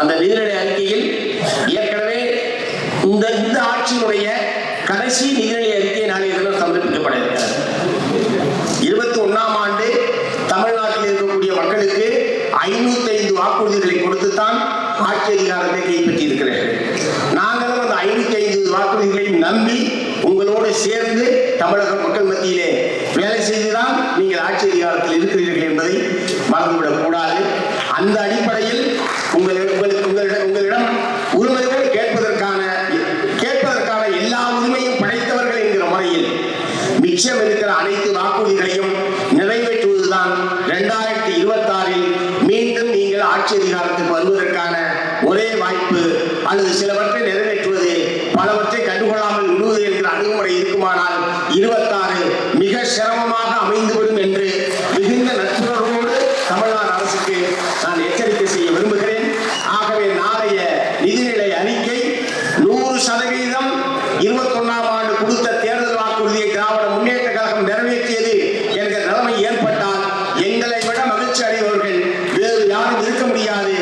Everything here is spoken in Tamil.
அந்த நிதிநிலை அறிக்கையில் ஏற்கனவே இந்த ஆட்சியினுடைய கடைசி நிதிநிலை அறிக்கை நாளைய தினம் சமர்ப்பிக்கப்பட இருக்கிறது. 21ஆம் ஆண்டு தமிழ்நாட்டில் இருக்கக்கூடிய மக்களுக்கு 505 வாக்குறுதிகளை கொடுத்துத்தான் ஆட்சி அதிகாரத்தை கைப்பற்றி இருக்கிறார்கள். நாங்களும் அந்த 505 வாக்குறுதிகளையும் நம்பி உங்களோடு சேர்ந்து தமிழக மக்கள் மத்தியிலே வேலை செய்துதான் நீங்கள் ஆட்சி அதிகாரத்தில் இருக்கிறீர்கள் என்பதை மறந்துவிடக் கூடாது. அந்த அடிப்படையில் உங்களிடம் உரிமைகள் கேட்பதற்கான எல்லா உரிமையும் படைத்தவர்கள் என்கிற முறையில் மிச்சம் இருக்கிற அனைத்து வாக்குறுதிகளையும் நிறைவேற்றுவதுதான் 2026இல் மீண்டும் நீங்கள் ஆட்சி அதிகாரத்துக்கு வருவதற்கான ஒரே வாய்ப்பு. அல்லது சிலவற்றை நிறைவேற்றுவது, பலவற்றை கண்டுகொள்ளாமல் விடுவது என்கிற அணுகுமுறை இருக்குமானால் 26 மிக சிரமமாக அமைந்துவிடும் என்று மிகுந்த நட்புறவோடு தமிழ்நாடு அரசுக்கு நான் எச்சரிக்கை செய்ய விரும்புகிறேன். ஆகவே நாளைய நிதிநிலை அறிக்கை 100% 21ஆம் ஆண்டு கொடுத்த தேர்தல் வாக்குறுதியை திராவிட முன்னேற்ற கழகம் நிறைவேற்றியது என்கிற நிலைமை ஏற்பட்டால் எங்களை விட மகிழ்ச்சி அடைபவர்கள் வேறு யாரும் இருக்க முடியாது.